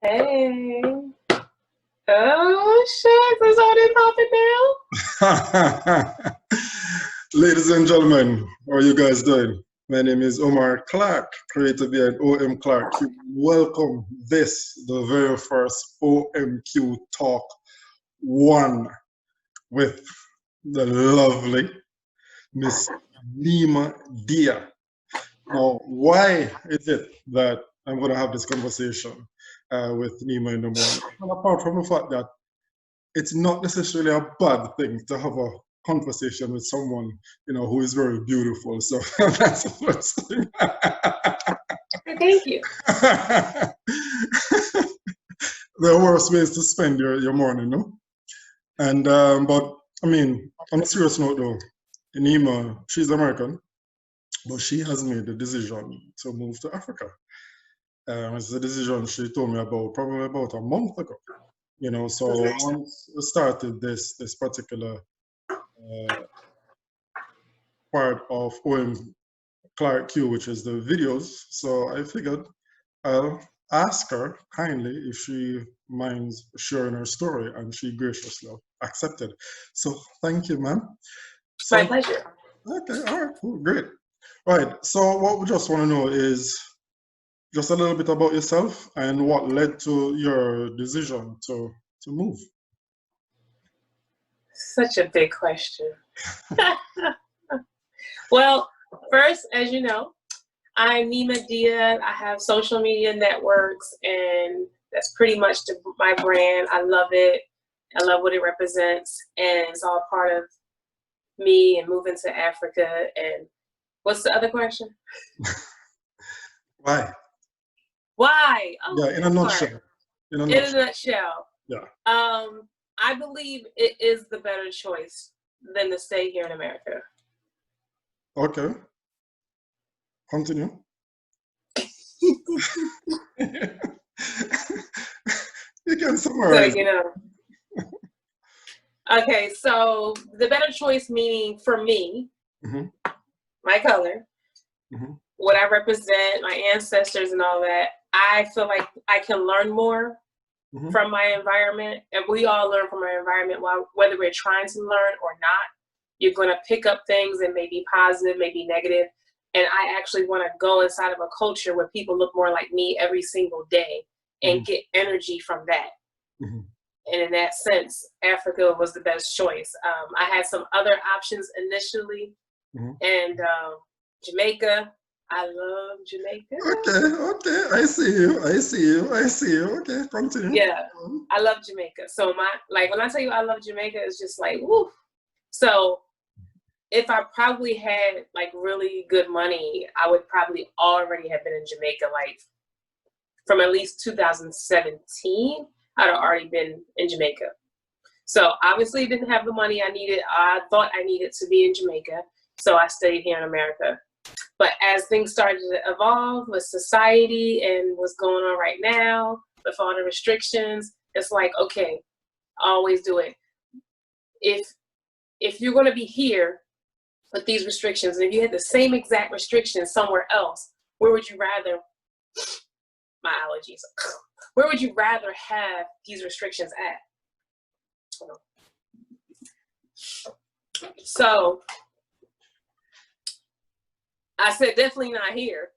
Hey. Oh shit, is all this popping now? Ladies and gentlemen, how are you guys doing? My name is Omar Clark, creator behind OMQ. Welcome this, the very first OMQ Talk 1 with the lovely Ms Nyima Dia. Now, why is it that I'm going to have this conversation with Nyima in the morning? Well, apart from the fact that it's not necessarily a bad thing to have a conversation with someone, who is very beautiful. So that's the first thing. Thank you. There are worse ways to spend your morning, no? And but I mean, on a serious note though, Nyima, she's American, but she has made the decision to move to Africa. It's a decision she told me about probably about a month ago. So once we started this particular part of OMQ, which is the videos, so I figured I'll ask her kindly if she minds sharing her story, and she graciously accepted. So thank you, ma'am. My pleasure. Okay, all right, cool, great. Right, so what we just want to know is just a little bit about yourself and what led to your decision to move. Such a big question. Well, first, as you know, I'm Nyima Dia. I have social media networks, and that's pretty much my brand. I love it. I love what it represents, and it's all part of me and moving to Africa. And what's the other question? Why? Why? Oh, yeah, in a nutshell. In a nutshell. Yeah. I believe it is the better choice than to stay here in America. Okay. Continue. You can summarize. So, okay, so the better choice meaning for me, my color, what I represent, my ancestors and all that, I feel like I can learn more from my environment, and we all learn from our environment, whether we're trying to learn or not. You're going to pick up things that may be positive, may be negative, and I actually want to go inside of a culture where people look more like me every single day and get energy from that. And in that sense, Africa was the best choice. I had some other options initially, and Jamaica. I love Jamaica. Okay, I see you. Okay, continue. Yeah, I love Jamaica. So when I tell you I love Jamaica, it's just like, woo. So if I probably had like really good money, I would probably already have been in Jamaica, like from at least 2017, I'd have already been in Jamaica. So obviously didn't have the money I needed. I thought I needed to be in Jamaica. So I stayed here in America. But as things started to evolve with society and what's going on right now, with all the restrictions, it's like, okay, always do it. If you're going to be here with these restrictions, and if you had the same exact restrictions somewhere else, where would you rather, my allergies, where would you rather have these restrictions at? So I said, definitely not here.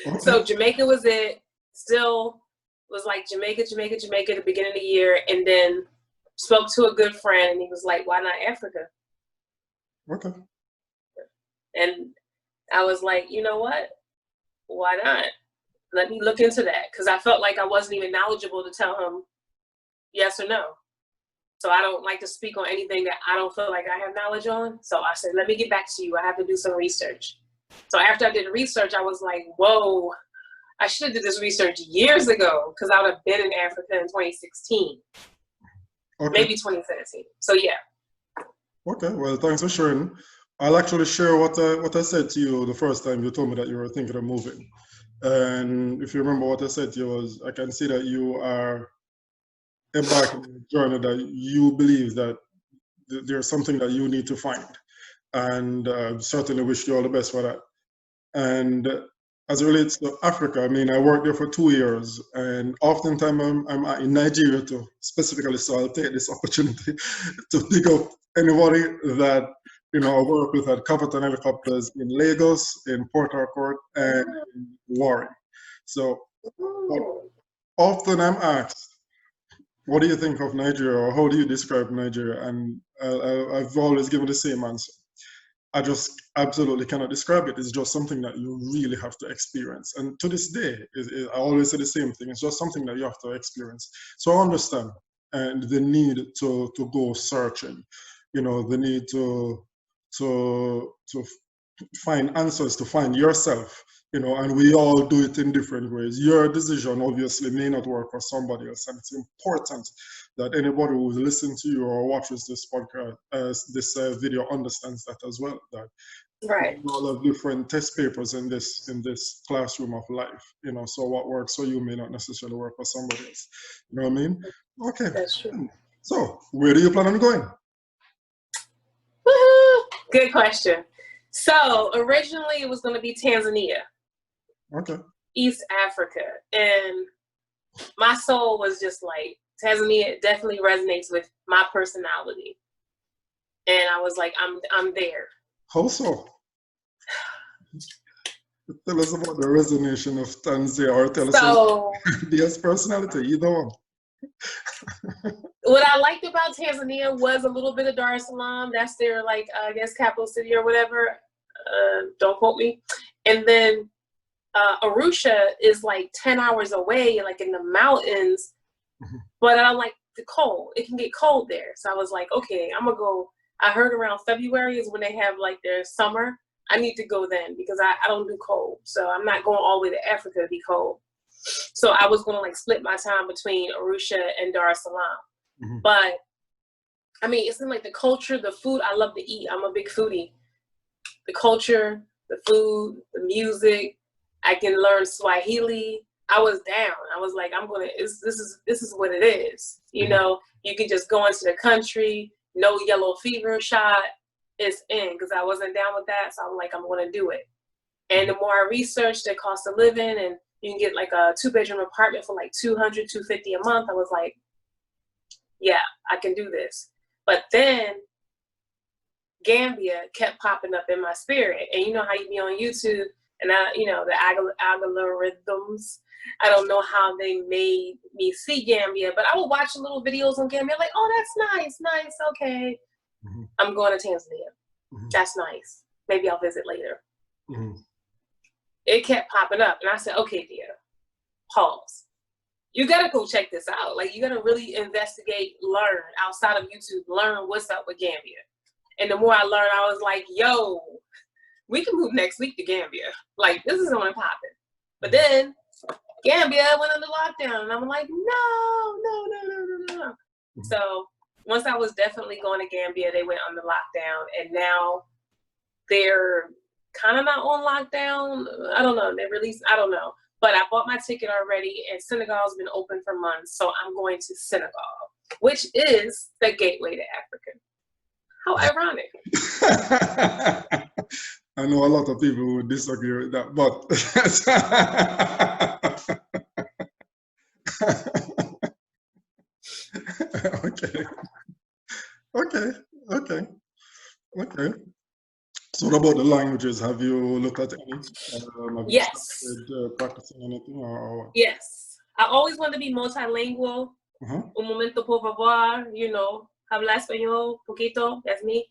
Okay. So Jamaica was it. Still was like Jamaica at the beginning of the year, and then spoke to a good friend, and he was like, why not Africa? Okay. And I was like, you know what? Why not? Let me look into that, because I felt like I wasn't even knowledgeable to tell him yes or no. So I don't like to speak on anything that I don't feel like I have knowledge on. So I said, let me get back to you. I have to do some research. So after I did the research, I was like, whoa, I should have did this research years ago, because I would have been in Africa in 2016. Okay. Maybe 2017. So yeah. Okay, well, thanks for sharing. I'll actually share what I said to you the first time you told me that you were thinking of moving. And if you remember what I said to you was, I can see that you are embarking on a journey that you believe that there's something that you need to find. And certainly wish you all the best for that. And as it relates to Africa, I mean, I worked there for 2 years, and oftentimes I'm in Nigeria too, specifically. So I'll take this opportunity to pick up anybody that I work with at Capitan Helicopters in Lagos, in Port Harcourt, and in Warren. So often I'm asked, "What do you think of Nigeria?" or "How do you describe Nigeria?" And I've always given the same answer. I just absolutely cannot describe it. It's just something that you really have to experience. And to this day, I always say the same thing. It's just something that you have to experience. So I understand and the need to go searching, the need to find answers, to find yourself, and we all do it in different ways. Your decision obviously may not work for somebody else, and it's important that anybody who listens to you or watches this podcast, this video, understands that as well. That right, we all have different test papers in this classroom of life. So what works for you may not necessarily work for somebody else. You know what I mean? Okay. That's true. So where do you plan on going? Woohoo! Good question. So originally it was going to be Tanzania. Okay. East Africa. And my soul was just like, Tanzania definitely resonates with my personality. And I was like, I'm there. How so? Tell us about the resonation of Tanzania, or tell us about Dia's personality, either one. What I liked about Tanzania was a little bit of Dar es Salaam. That's their, like, I guess, capital city or whatever. Don't quote me. And then Arusha is like 10 hours away, like in the mountains. But I don't like the cold. It can get cold there. So I was like, okay, I'm going to go. I heard around February is when they have like their summer. I need to go then because I don't do cold. So I'm not going all the way to Africa to be cold. So I was going to like split my time between Arusha and Dar es Salaam. But I mean, it's in like the culture, the food. I love to eat. I'm a big foodie. The culture, the food, the music. I can learn Swahili. I was down. I was like, this is what it is. You can just go into the country, no yellow fever shot. It's in, because I wasn't down with that. So I'm like, I'm going to do it. And the more I researched the cost of living, and you can get like a 2-bedroom apartment for like $200, $250 a month. I was like, yeah, I can do this. But then Gambia kept popping up in my spirit. And you know how you be on YouTube and the algorithms. I don't know how they made me see Gambia, but I would watch little videos on Gambia like, oh, that's nice, okay. I'm going to Tanzania. That's nice. Maybe I'll visit later. It kept popping up, and I said, okay, Dia, pause. You gotta go check this out. Like, you gotta really investigate, learn outside of YouTube, learn what's up with Gambia. And the more I learned, I was like, yo, we can move next week to Gambia. Like, this is going to poppin'. But then Gambia went under lockdown, and I'm like, no. So once I was definitely going to Gambia, they went under lockdown, and now they're kind of not on lockdown. I don't know. They released, I don't know. But I bought my ticket already, and Senegal's been open for months, so I'm going to Senegal, which is the gateway to Africa. How ironic. I know a lot of people would disagree with that, but okay. So what about the languages? Have you looked at any? Yes. Practicing anything or? Yes. I always wanted to be multilingual. Un momento, por favor, hablar español, poquito, that's me.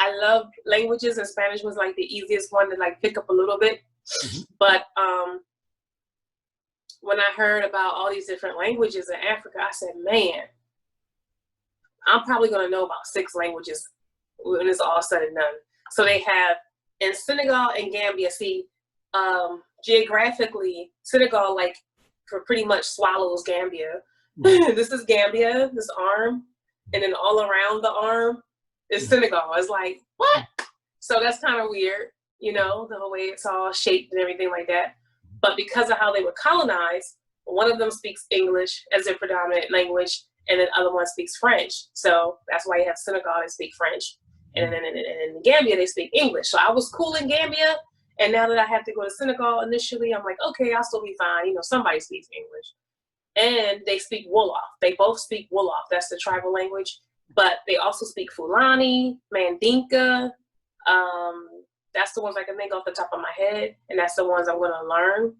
I love languages, and Spanish was like the easiest one to like pick up a little bit. But when I heard about all these different languages in Africa, I said, man, I'm probably going to know about 6 languages when it's all said and done. So they have, in Senegal and Gambia, geographically, Senegal like pretty much swallows Gambia. This is Gambia, this arm, and then all around the arm is Senegal. It's like, what? So that's kind of weird, the whole way it's all shaped and everything like that. But because of how they were colonized, one of them speaks English as their predominant language, and then the other one speaks French. So that's why you have Senegal, they speak French. And then in Gambia, they speak English. So I was cool in Gambia, And now that I have to go to Senegal initially, I'm like, okay, I'll still be fine. You know, somebody speaks English. And they speak Wolof. They both speak Wolof. That's the tribal language. But they also speak Fulani, Mandinka. That's the ones I can think off the top of my head. And that's the ones I'm going to learn.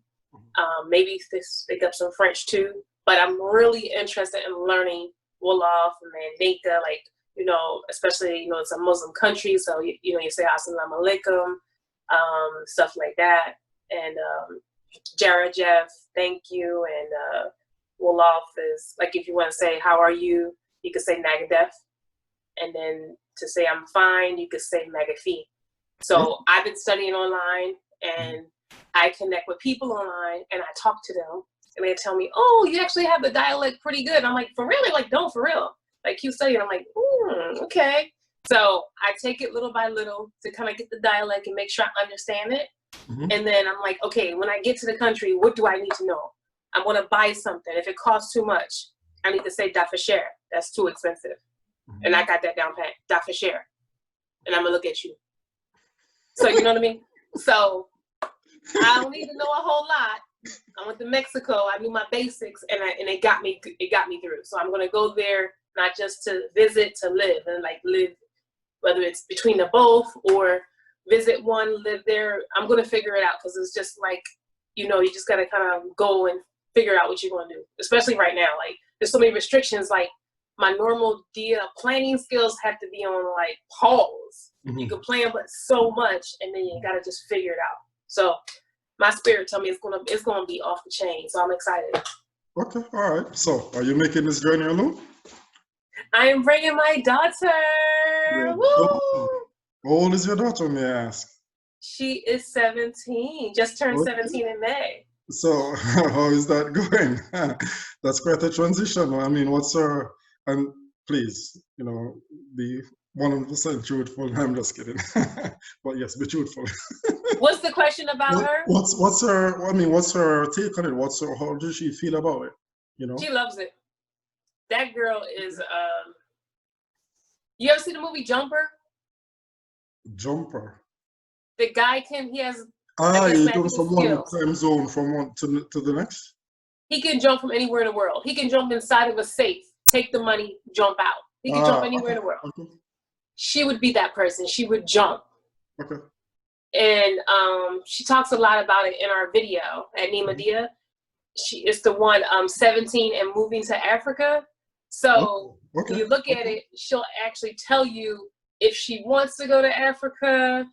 Maybe pick up some French too. But I'm really interested in learning Wolof and Mandinka, like, you know, especially, you know, it's a Muslim country. So, you know, you say Assalamu alaikum, stuff like that. And Jarajev, thank you. And Wolof is, like, if you want to say, how are you? You could say Nagadef. And then to say I'm fine, you could say Magafi. So I've been studying online, and I connect with people online, and I talk to them, and they tell me, oh, you actually have the dialect pretty good. I'm like, for real? They're like, no, for real. Like, you study. I'm like, okay. So I take it little by little to kind of get the dialect and make sure I understand it. And then I'm like, okay, when I get to the country, what do I need to know? I want to buy something. If it costs too much, I need to say dafasher. That's too expensive. And I got that down pat, dafasher. And I'm going to look at you. So, you know what I mean? So I don't need to know a whole lot. I went to Mexico. I knew my basics, and it got me through. So I'm going to go there not just to visit, to live, and like live, whether it's between the both or visit one, live there. I'm going to figure it out, because it's just like, you know, you just got to kind of go and figure out what you're going to do, especially right now. Like, there's so many restrictions. Like, my normal Dia planning skills have to be on like pause. You can plan but so much, and then you got to just figure it out. So my spirit told me it's gonna be off the chain. So I'm excited. Okay, all right. So are you making this journey alone? I am bringing my daughter. Woo! How old is your daughter, may I ask? She is 17. Just turned 17 in May. So how is that going? That's quite a transition. I mean, what's her, and please, you know, be 100% truthful. I'm just kidding. But yes, be truthful. What's the question about her? What's her, I mean, what's her take on it? How does she feel about it? You know? She loves it. That girl is, you ever see the movie Jumper? Jumper. The guy he has, he jumps from one time zone from one to the next? He can jump from anywhere in the world. He can jump inside of a safe, take the money, jump out. He can jump anywhere in the world. Okay. She would be that person. She would jump. Okay. And she talks a lot about it in our video at Nyima Dia. She is the one 17 and moving to Africa. So when you look at it, she'll actually tell you if she wants to go to Africa,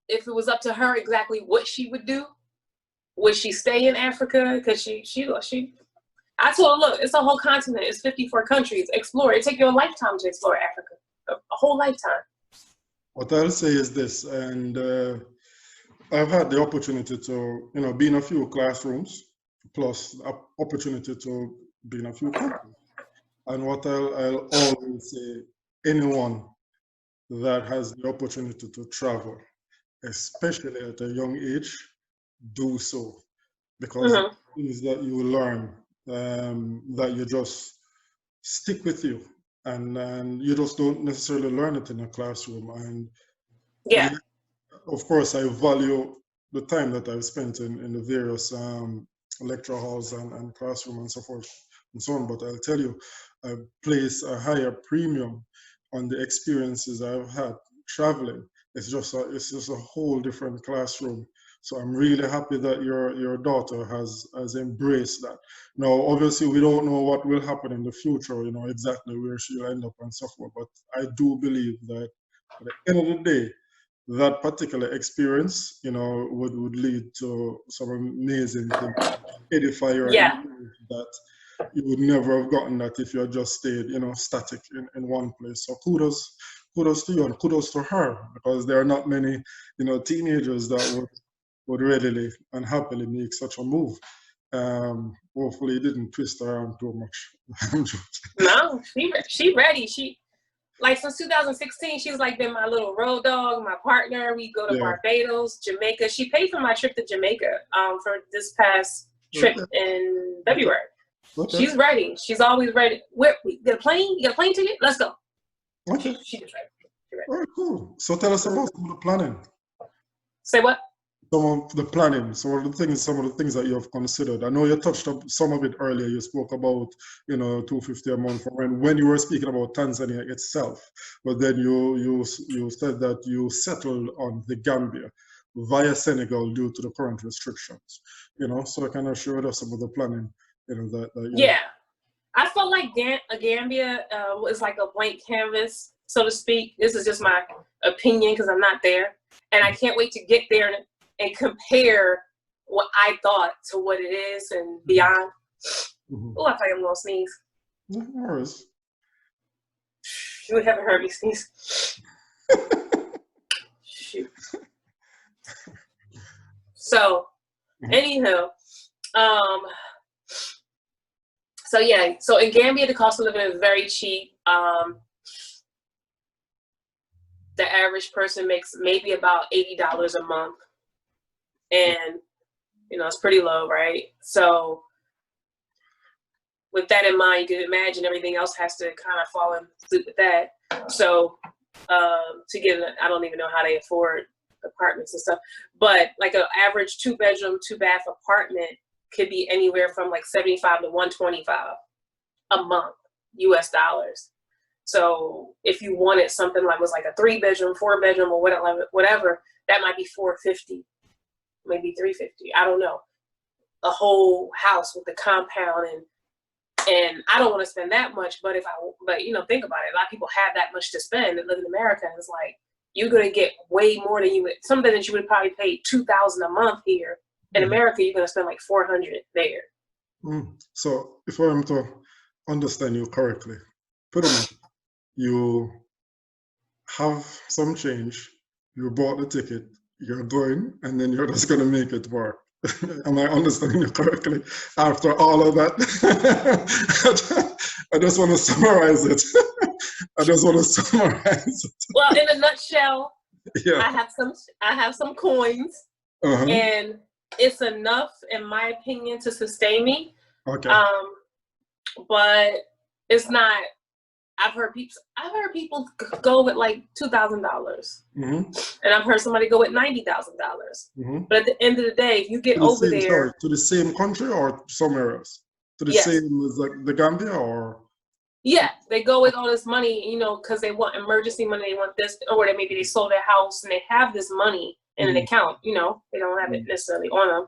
if it was up to her exactly what she would do. Would she stay in Africa? Because she I told her, look, it's a whole continent. It's 54 countries. Explore. It takes you a lifetime to explore Africa. A whole lifetime. What I'll say is this, and I've had the opportunity to, you know, be in a few classrooms, plus opportunity to be in a few countries. And what I'll always say, anyone that has the opportunity to travel, especially at a young age, do so. Because things that you learn, that you just stick with you, and you just don't necessarily learn it in a classroom. And of course, I value the time that I've spent in the various lecture halls and classroom and so forth and so on. But I'll tell you, I place a higher premium on the experiences I've had traveling. It's just a whole different classroom. So I'm really happy that your daughter has embraced that. Now, obviously, we don't know what will happen in the future, you know, exactly where she'll end up and so forth. But I do believe that at the end of the day, that particular experience, you know, would lead to some amazing things, edify your that you would never have gotten that if you had just stayed, you know, static in one place. So kudos to you and kudos to her, because there are not many, you know, teenagers that would readily and happily make such a move. Hopefully it didn't twist her arm too much. No, she ready. She, like, since 2016, she's like been my little road dog, my partner. We go to Barbados, Jamaica. She paid for my trip to Jamaica for this past trip in February. She's ready. She's always ready. Where, you got a plane? You got a plane ticket? Let's go. Okay. She just ready. All right, cool. So tell us about some of the planning. Say what? Some of the planning, some of the things that you have considered. I know you touched up some of it earlier. You spoke about, you know, $250 a month when you were speaking about Tanzania itself, but then you said that you settled on the Gambia via Senegal due to the current restrictions. You know, so I kind of showed us some of the planning. You know that yeah. I felt like Gambia was like a blank canvas, so to speak. This is just my opinion because I'm not there, and I can't wait to get there and compare what I thought to what it is and beyond. Oh, I think I'm gonna sneeze. No worries. You haven't heard me sneeze. Shoot. So, anywho, so yeah, so in Gambia, the cost of living is very cheap. The average person makes maybe about $80 a month. And, you know, it's pretty low, right? So with that in mind, you can imagine everything else has to kind of fall in suit with that. So to get, I don't even know how they afford apartments and stuff, but like an average 2-bedroom, 2-bath apartment could be anywhere from like 75 to 125 a month, US dollars. So if you wanted something like was like a 3-bedroom, 4-bedroom, or whatever, that might be 450, maybe 350. I don't know. A whole house with the compound and I don't want to spend that much. But you know, think about it. A lot of people have that much to spend that live in America, and it's like you're gonna get way more than something that you would probably pay $2,000 a month here. In America, you're gonna spend like $400 there. So if I'm to understand you correctly, pretty much you have some change, you bought the ticket, you're going, and then you're just going to make it work. Am I understanding you correctly? After all of that, I just want to summarize it. Well, in a nutshell, yeah. I have some coins, and it's enough, in my opinion, to sustain me. Okay. But it's not. I've heard people go with like $2,000, and I've heard somebody go with $90,000. But at the end of the day, if you get over there to the same country or somewhere else, to the same as like the Gambia, or they go with all this money, you know, because they want emergency money, they want this, or maybe they sold their house and they have this money in an account. You know, they don't have it necessarily on them,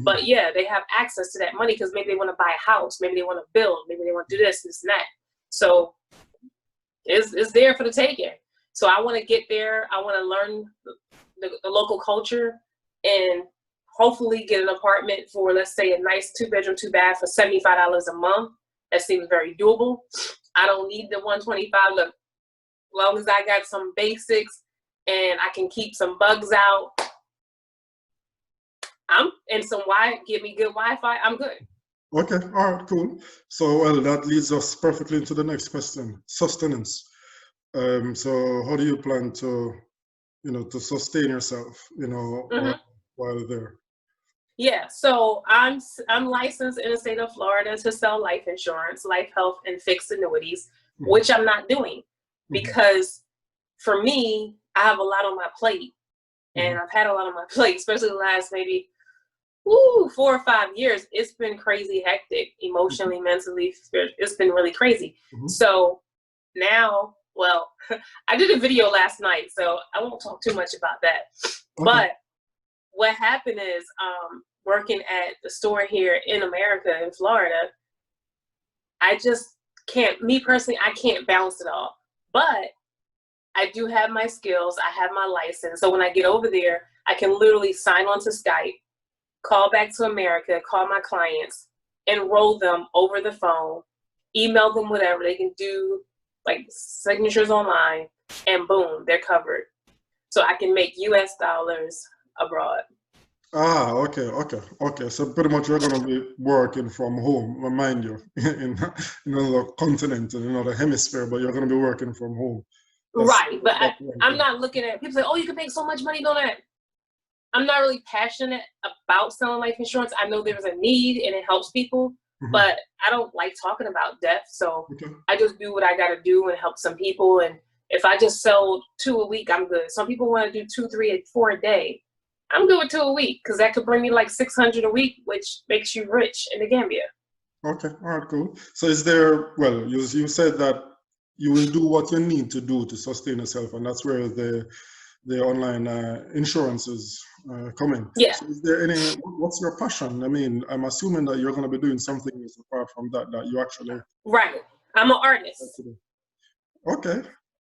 but yeah, they have access to that money because maybe they want to buy a house, maybe they want to build, maybe they want to do this and that. So it's there for the taking. So I want to get there. I want to learn the local culture and hopefully get an apartment for, let's say, a nice 2-bedroom, 2-bath for $75 a month. That seems very doable. I don't need the 125. Look, as long as I got some basics and I can keep some bugs out, give me good Wi-Fi, I'm good. Okay, all right, cool. So, well, that leads us perfectly into the next question: sustenance. So, how do you plan to, you know, to sustain yourself, you know, while there? Yeah, so I'm licensed in the state of Florida to sell life insurance, life, health, and fixed annuities, which I'm not doing because for me, I have a lot on my plate, and I've had a lot on my plate, especially the last maybe 4 or 5 years. It's been crazy hectic, emotionally, mentally, spiritually. It's been really crazy. So now, well, I did a video last night, so I won't talk too much about that. But what happened is, working at the store here in America, in Florida, I just can't, me personally, I can't balance it all. But I do have my skills. I have my license. So when I get over there, I can literally sign on to Skype, call back to America, call my clients, enroll them over the phone, email them whatever. They can do like signatures online, and boom, they're covered. So I can make US dollars abroad. Ah, okay. So pretty much you're going to be working from home, mind you, in another continent, in another hemisphere, but you're going to be working from home. Right, but I'm not looking at, people say, oh, you can make so much money doing that. I'm not really passionate about selling life insurance. I know there's a need and it helps people, but I don't like talking about death. So I just do what I got to do and help some people. And if I just sell 2 a week, I'm good. Some people want to do 2, 3, and 4 a day. I'm good with 2 a week because that could bring me like 600 a week, which makes you rich in the Gambia. Okay, all right, cool. So is there, well, you said that you will do what you need to do to sustain yourself, and that's where the online insurances come in. Yeah. So is there any, what's your passion? I mean, I'm assuming that you're going to be doing something apart from that you actually. Right. I'm an artist. Okay.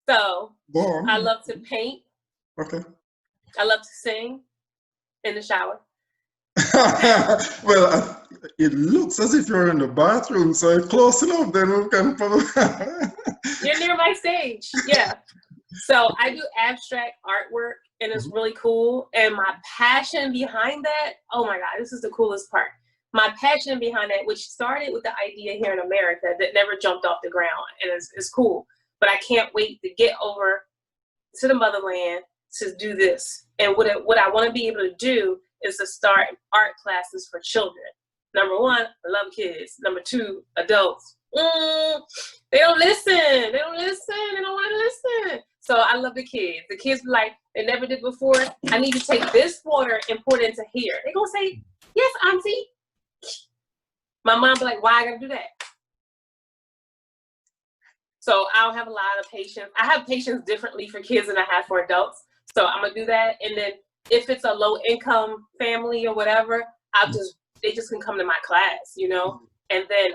So Go on. I love to paint. Okay. I love to sing in the shower. Well, it looks as if you're in the bathroom, so close enough, then we can probably. You're near my stage. Yeah. So I do abstract artwork, and it's really cool. And my passion behind that, oh my God, this is the coolest part. My passion behind that, which started with the idea here in America that never jumped off the ground, and it's cool. But I can't wait to get over to the motherland to do this. And what I want to be able to do is to start art classes for children. Number one, I love kids. Number two, adults. They don't listen. They don't listen. They don't want to listen. So I love the kids. The kids be like, they never did before. I need to take this water and pour it into here. They're going to say, yes, auntie. My mom be like, why I got to do that? So I'll have a lot of patience. I have patience differently for kids than I have for adults. So I'm going to do that. And then if it's a low income family or whatever, they just can come to my class, you know? And then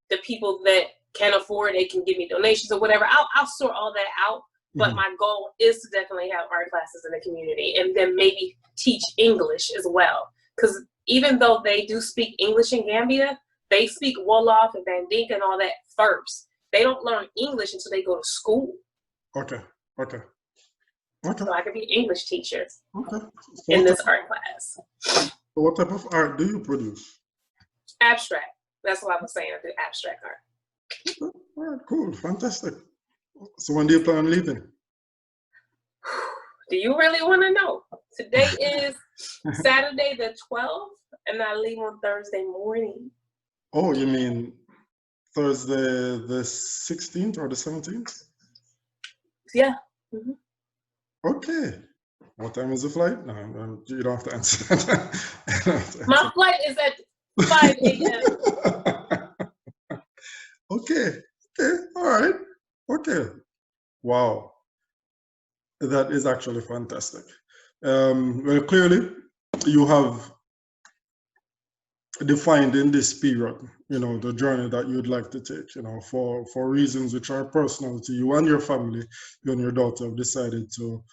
the people that can afford, they can give me donations or whatever. I'll sort all that out. But my goal is to definitely have art classes in the community and then maybe teach English as well. Because even though they do speak English in Gambia, they speak Wolof and Bandink and all that first. They don't learn English until they go to school. Okay. So I could be English teacher So in this art class. So what type of art do you produce? Abstract. That's what I was saying. I do abstract art. All right, cool, fantastic. So when do you plan on leaving? Do you really want to know? Today is Saturday the 12th, and I leave on Thursday morning. Oh, you mean Thursday the 16th or the 17th? Yeah. Okay. What time is the flight? No, you don't have to answer that. My flight is at 5 a.m. Okay, all right. Okay. Wow. That is actually fantastic. Well, clearly, you have defined in this period, the journey that you'd like to take, for reasons which are personal to you and your family. You and your daughter have decided to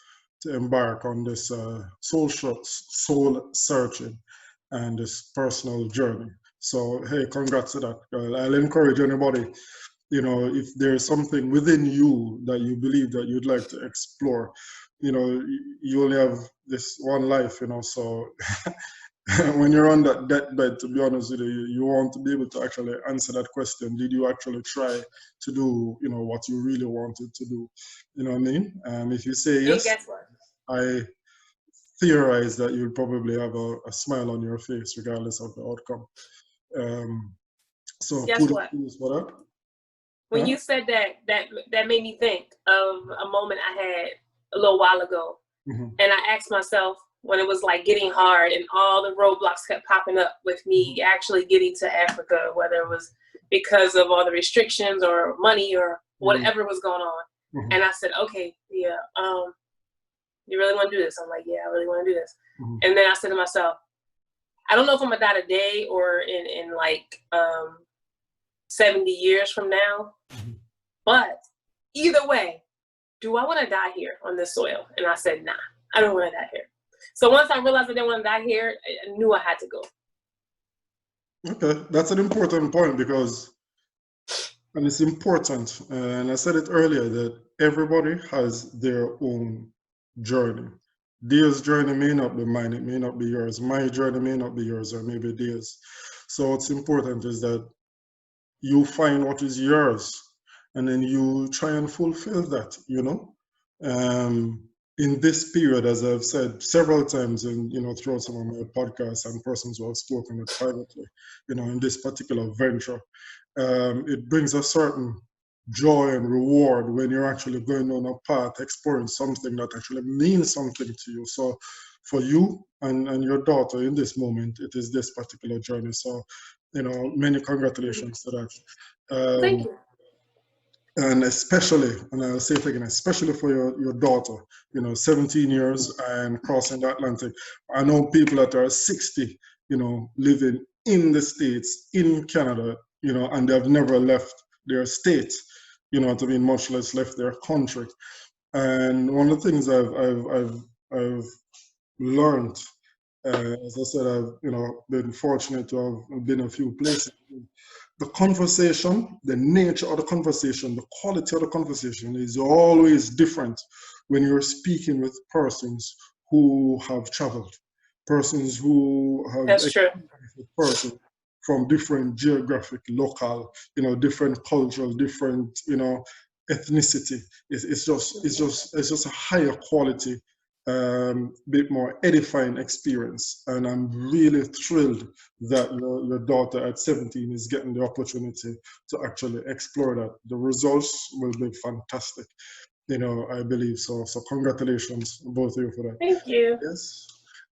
embark on this soul searching and this personal journey. So, hey, congrats to that, girl. I'll encourage anybody, if there's something within you that you believe that you'd like to explore, you only have this one life, so when you're on that deathbed, to be honest with you, you want to be able to actually answer that question. Did you actually try to do, what you really wanted to do? You know what I mean? If you say yes, guess what? I theorize that you'll probably have a smile on your face regardless of the outcome. So guess what? For that. When you said that made me think of a moment I had a little while ago. And I asked myself, when it was like getting hard and all the roadblocks kept popping up with me actually getting to Africa, whether it was because of all the restrictions or money or whatever was going on. And I said, okay, yeah, you really want to do this? I'm like, yeah, I really want to do this. And then I said to myself, I don't know if I'm gonna die today or in like 70 years from now, but either way, do I want to die here on this soil? And I said, nah, I don't want to die here. So once I realized I didn't want to die here, I knew I had to go. Okay, that's an important point because, and it's important, and I said it earlier, that everybody has their own journey. Dia's journey may not be mine, it may not be yours. My journey may not be yours, or maybe Dia's. So what's important is that you find what is yours, and then you try and fulfill that, in this period, as I've said several times and throughout some of my podcasts and persons who have spoken with privately, in this particular venture, it brings a certain joy and reward when you're actually going on a path, exploring something that actually means something to you. So for you and your daughter in this moment, it is this particular journey. So, you know, many congratulations to that. Thank you. And especially, and I'll say it again, especially for your daughter, you know, 17 years and crossing the Atlantic. I know people that are 60, you know, living in the States, in Canada, you know, and they've never left their state, you know what I mean, much less left their country. And one of the things I've learned, as I said, I've, you know, been fortunate to have been a few places. The conversation, the nature of the conversation, the quality of the conversation is always different when you're speaking with persons who have traveled, persons who have That's true. Persons from different geographic, local, you know, different cultural, different, you know, ethnicity. It's just a higher quality, bit more edifying experience. And I'm really thrilled that your daughter at 17 is getting the opportunity to actually explore that. The results will be fantastic, you know, I believe so. So congratulations, both of you, for that. Thank you. Yes.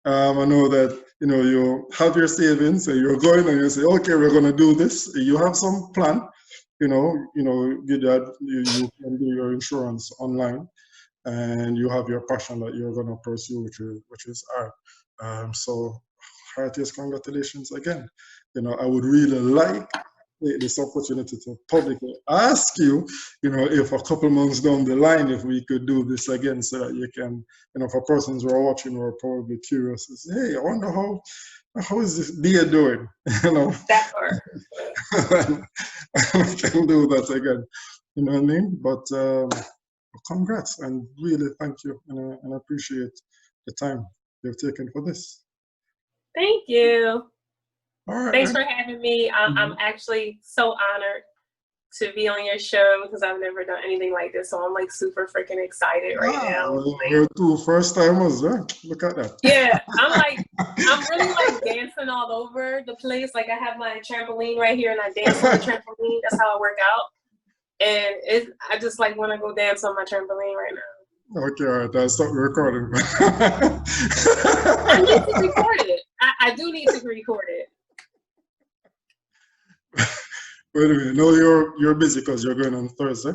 I know that, you know, you have your savings and you're going and you say, okay, we're going to do this. You have some plan, you know, you can do your insurance online, and you have your passion that you're going to pursue, which is art. So heartiest congratulations again. You know, I would really like this opportunity to publicly ask you, you know, if a couple months down the line, if we could do this again, so that you can, you know, for persons who are watching who are probably curious, say, hey, I wonder how is this Dia doing? You know, That part. we can do that again. You know what I mean? But congrats, and really thank you, and I appreciate the time you've taken for this. Thank you. All right. Thanks for having me. I'm actually so honored to be on your show because I've never done anything like this. So I'm like super freaking excited right now. Well, we're two first timers, huh? Look at that. Yeah, I'm really like dancing all over the place. Like I have my trampoline right here and I dance on the trampoline. That's how I work out. And I just like want to go dance on my trampoline right now. Okay, all right, I'll stop recording. I need to record it. I do need to record it. Wait a minute. No, you're busy because you're going on Thursday,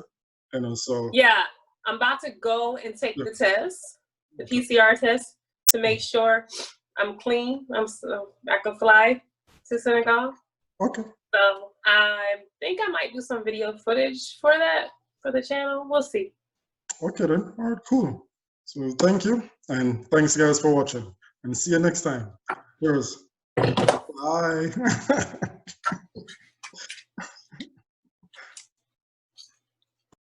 you know. So yeah, I'm about to go and take the test, the PCR test, to make sure I'm clean. I can fly to Senegal. Okay. So I think I might do some video footage for that for the channel. We'll see. Okay then. All right, cool. So thank you, and thanks guys for watching, and see you next time. Cheers. Bye.